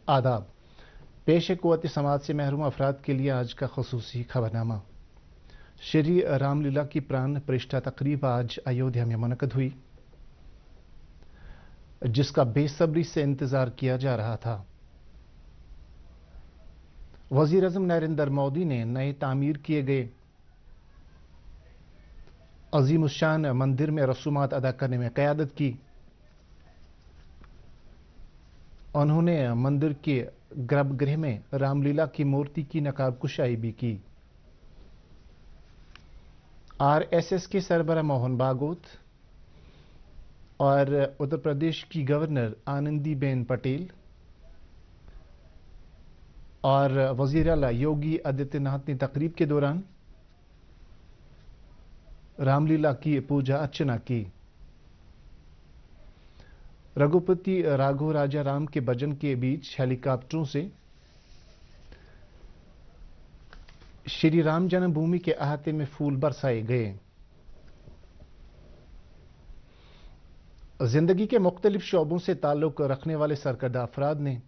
आदाब। पेश क़ुव्वत समाज से महरूम अफराद के लिए आज का खसूसी खबरनामा। श्री रामलीला की प्राण प्रतिष्ठा तकरीब आज अयोध्या में मुनक़द हुई, जिसका बेसब्री से इंतजार किया जा रहा था। वज़ीर आज़म नरेंद्र मोदी ने नए तामीर किए गए अज़ीमुश्शान मंदिर में रसूमात अदा करने में क़यादत की। उन्होंने मंदिर के गर्भगृह में रामलीला की मूर्ति की नकाब कुशाई भी की। आरएसएस के सरबराह मोहन भागवत और उत्तर प्रदेश की गवर्नर आनंदीबेन पटेल और वज़ीर आला योगी आदित्यनाथ ने तकरीब के दौरान रामलीला की पूजा अर्चना की। रघुपति राघव राजा राम के भजन के बीच हेलीकॉप्टरों से श्री राम जन्मभूमि के अहाते में फूल बरसाए गए। जिंदगी के मुख्तलिफ शोबों से ताल्लुक रखने वाले सरकर्दा अफराद ने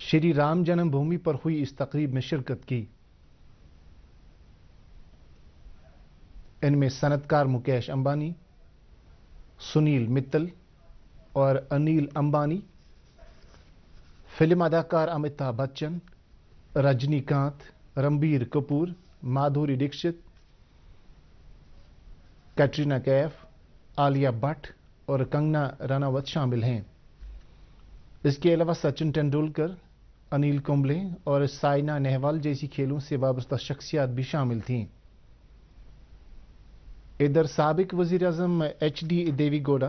श्री राम जन्मभूमि पर हुई इस तकरीब में शिरकत की। इनमें सनतकार मुकेश अंबानी, सुनील मित्तल और अनिल अंबानी, फिल्म अदाकार अमिताभ बच्चन, रजनीकांत, रणबीर कपूर, माधुरी दीक्षित, कैटरीना कैफ, आलिया भट्ट और कंगना रनावत शामिल हैं। इसके अलावा सचिन तेंदुलकर, अनिल कुंबले और साइना नेहवाल जैसी खेलों से वाबस्ता शख्सियात भी शामिल थीं। इधर साबिक वज़ीर आज़म HD देवेगौड़ा,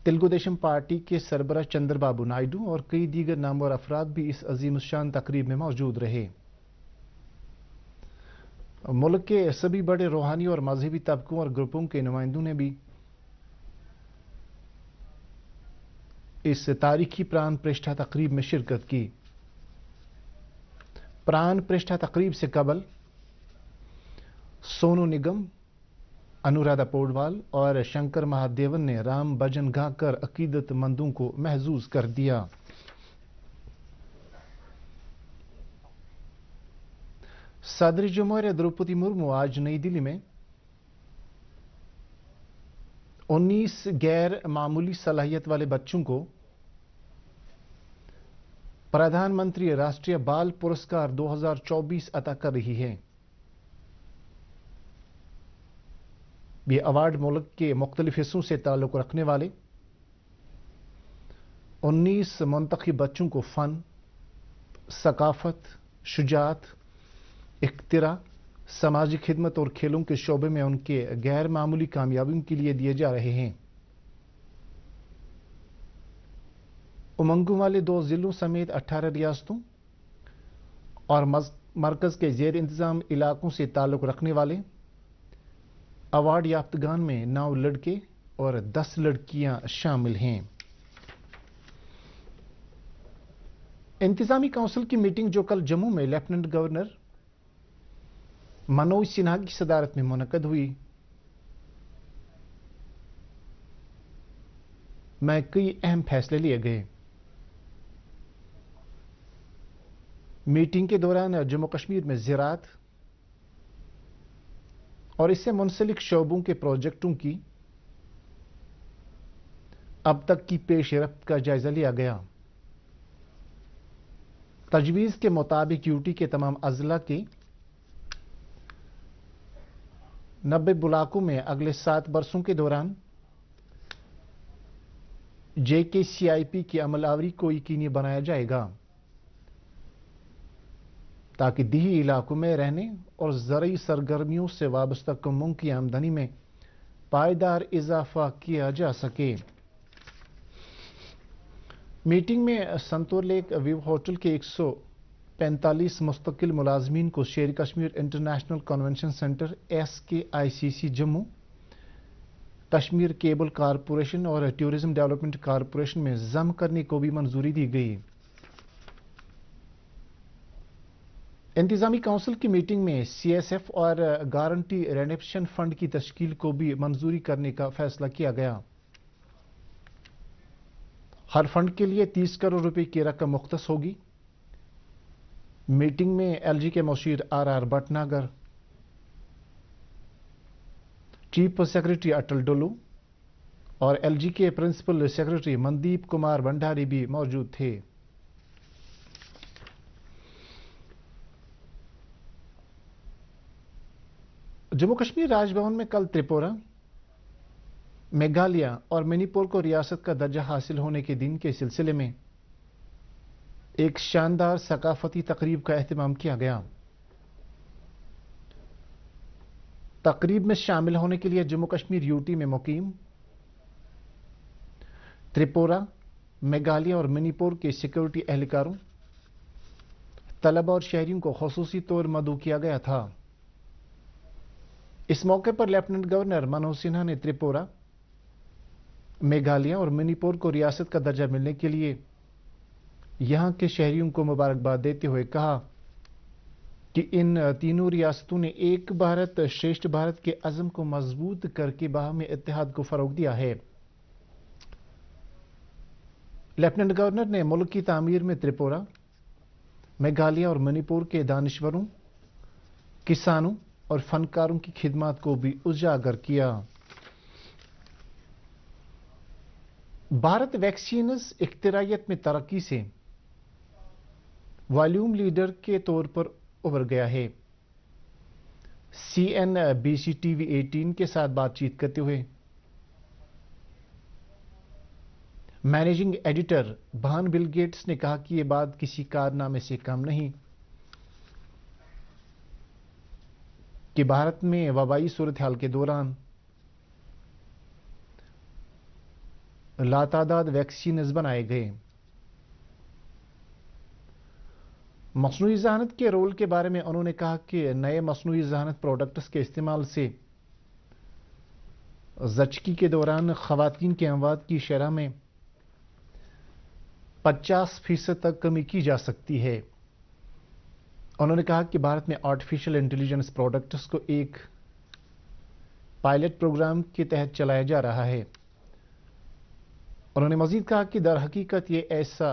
तेलुगु देशम पार्टी के सरबराह चंद्रबाबू नायडू और कई दीगर नामवर अफराद भी इस अजीमुश्शान तकरीब में मौजूद रहे। मुल्क के सभी बड़े रूहानी और मजहबी तबकों और ग्रुपों के नुमाइंदों ने भी इस तारीखी प्राण प्रतिष्ठा तकरीब में शिरकत की। प्राण प्रतिष्ठा तकरीब से कबल सोनू निगम, अनुराधा पौडवाल और शंकर महादेवन ने राम भजन गाकर अकीदतमंदों को महजूज कर दिया। सदर जमहूरिया द्रौपदी मुर्मू आज नई दिल्ली में 19 गैर मामूली सलाहियत वाले बच्चों को प्रधानमंत्री राष्ट्रीय बाल पुरस्कार 2024 अता कर रही है। ये अवार्ड मुल्क के मुख्तलिफ हिस्सों से ताल्लुक रखने वाले 19 मुंतखब बच्चों को फन, सकाफत, शुजात, इख्तिरा, समाजी खिदमत और खेलों के शोबे में उनके गैर मामूली कामयाबियों के लिए दिए जा रहे हैं। उमंगों वाले 2 जिलों समेत 18 रियासतों और मरकज के जेर इंतजाम इलाकों से ताल्लुक रखने वाले अवार्ड याफ्तगान में 9 लड़के और 10 लड़कियां शामिल हैं। इंतजामी काउंसिल की मीटिंग जो कल जम्मू में लेफ्टिनेंट गवर्नर मनोज सिन्हा की सदारत में मुनक़द हुई, में कई अहम फैसले लिए गए। मीटिंग के दौरान जम्मू कश्मीर में ज़राअत और इससे मुंसलिक शोबों के प्रोजेक्टों की अब तक की पेशरफ्त का जायजा लिया गया। तजवीज़ के मुताबिक यूटी के तमाम अजला के 90 ब्लॉकों में अगले 7 बरसों के दौरान JKCIP की अमलावरी को यकीनी बनाया जाएगा, ताकि दीही इलाकों में रहने और ज़रूरी सरगर्मियों से वाबस्ता कौमों की आमदनी में पायदार इजाफा किया जा सके। मीटिंग में संतूर लेक व्यू होटल के 145 मुस्तकिल मुलाजमीन को शेर Kashmir international convention centre SKICC Jammu, Kashmir cable corporation और टूरिज्म डेवलपमेंट कारपोरेशन में जम करने को भी मंजूरी दी गई। इंतजामी काउंसिल की मीटिंग में CSF और गारंटी रेनोवेशन फंड की तश्कील को भी मंजूरी करने का फैसला किया गया। हर फंड के लिए 30 करोड़ रुपए की रकम मुख्तस होगी। मीटिंग में एलजी के मुशीर R Bhatnagar, chief secretary Atal Dulloo और एलजी के प्रिंसिपल सेक्रेटरी मनदीप कुमार भंडारी भी मौजूद थे। जम्मू कश्मीर राजभवन में कल त्रिपुरा, मेघालय और मणिपुर को रियासत का दर्जा हासिल होने के दिन के सिलसिले में एक शानदार सकाफती तकरीब का एहतमाम किया गया। तकरीब में शामिल होने के लिए जम्मू कश्मीर यूटी में मुकीम त्रिपुरा, मेघालय और मणिपुर के सिक्योरिटी एहलकारों, तलबा और शहरियों को खुसूसी तौर मदऊ किया गया था। इस मौके पर लेफ्टिनेंट गवर्नर मनोज सिन्हा ने त्रिपुरा, मेघालय और मणिपुर को रियासत का दर्जा मिलने के लिए यहां के शहरियों को मुबारकबाद देते हुए कहा कि इन तीनों रियासतों ने एक भारत श्रेष्ठ भारत के अज़म को मजबूत करके बाहमी इत्तेहाद को फरोग दिया है। लेफ्टिनेंट गवर्नर ने मुल्क की तामीर में त्रिपुरा, मेघालय और मणिपुर के दानिश्वरों, किसानों और फनकारों की खिदमत को भी उजागर किया। भारत वैक्सीन्स इख्तिरायत में तरक्की से वॉल्यूम लीडर के तौर पर उभर गया है। CNBC TV 18 के साथ बातचीत करते हुए मैनेजिंग एडिटर भान बिल गेट्स ने कहा कि यह बात किसी कारनामे से कम नहीं कि भारत में वबाई सूरत हाल के दौरान लातादाद वैक्सीन्स बनाए गए। मसनूई ज़हानत के रोल के बारे में उन्होंने कहा कि नए मसनूई ज़हानत प्रोडक्ट्स के इस्तेमाल से ज़चकी के दौरान ख़वातीन के अमवात की शरह में 50% तक कमी की जा सकती है। उन्होंने कहा कि भारत में आर्टिफिशियल इंटेलिजेंस प्रोडक्ट्स को एक पायलट प्रोग्राम के तहत चलाया जा रहा है। उन्होंने मजीद कहा कि दर हकीकत ये ऐसा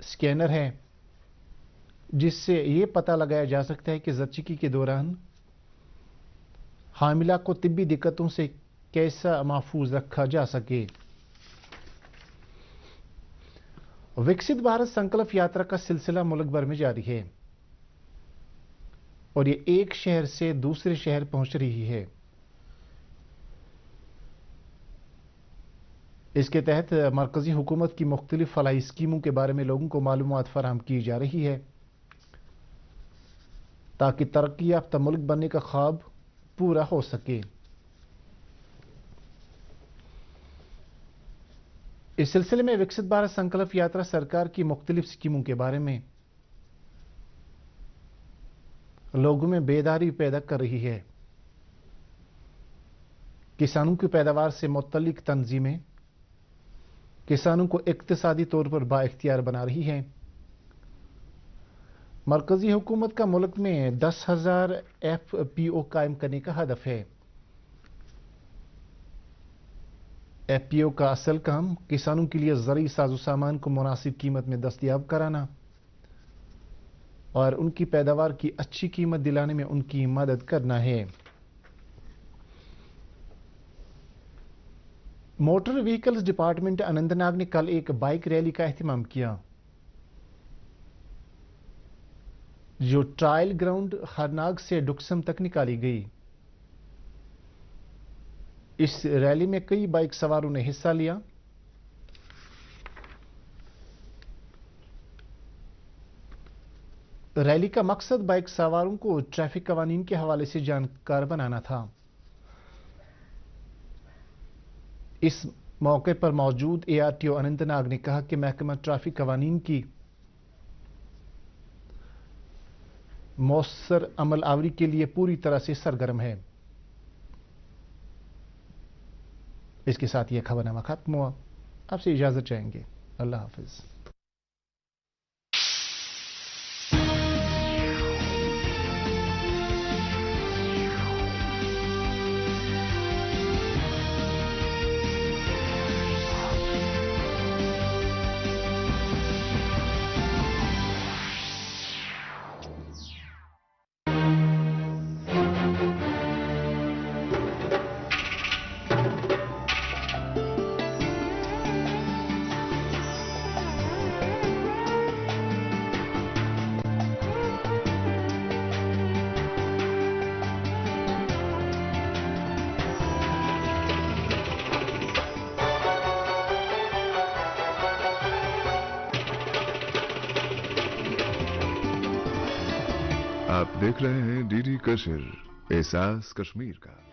स्कैनर है जिससे ये पता लगाया जा सकता है कि ज़चकी के दौरान हामिला को तिब्बी दिक्कतों से कैसा महफूज रखा जा सके। विकसित भारत संकल्प यात्रा का सिलसिला मुल्क भर में जारी है और ये एक शहर से दूसरे शहर पहुंच रही है। इसके तहत मरकजी हुकूमत की मुख्तलिफ फलाही स्कीमों के बारे में लोगों को मालूमात फराहम की जा रही है ताकि तरक्की याफ्ता मुल्क बनने का ख्वाब पूरा हो सके। इस सिलसिले में विकसित भारत संकल्प यात्रा सरकार की मुख्तलिफ स्कीमों के बारे में लोगों में बेदारी पैदा कर रही है। किसानों की पैदावार से मुत्तलिक तंजीमें किसानों को इक्तिसादी तौर पर बाइख्तियार बना रही है। मरकजी हुकूमत का मुल्क में 10,000 FPO कायम करने का हदफ है। FPO का असल काम किसानों के लिए ज़रूरी साजो सामान को मुनासिब कीमत में दस्तयाब कराना और उनकी पैदावार की अच्छी कीमत दिलाने में उनकी मदद करना है। मोटर व्हीकल्स डिपार्टमेंट अनंतनाग ने कल एक बाइक रैली का एहतमाम किया जो ट्रायल ग्राउंड हरनाग से डुक्सम तक निकाली गई। इस रैली में कई बाइक सवारों ने हिस्सा लिया। रैली का मकसद बाइक सवारों को ट्रैफिक कवानीन के हवाले से जानकार बनाना था। इस मौके पर मौजूद ARTO अनंतनाग ने कहा कि महकमा ट्रैफिक कवानीन की मौसर अमल आवरी के लिए पूरी तरह से सरगर्म है। इसके साथ यह खबरनामा खत्म हुआ। आपसे इजाजत चाहेंगे। अल्लाह हाफिज। देख रहे हैं डीडी कशिर एहसास कश्मीर का।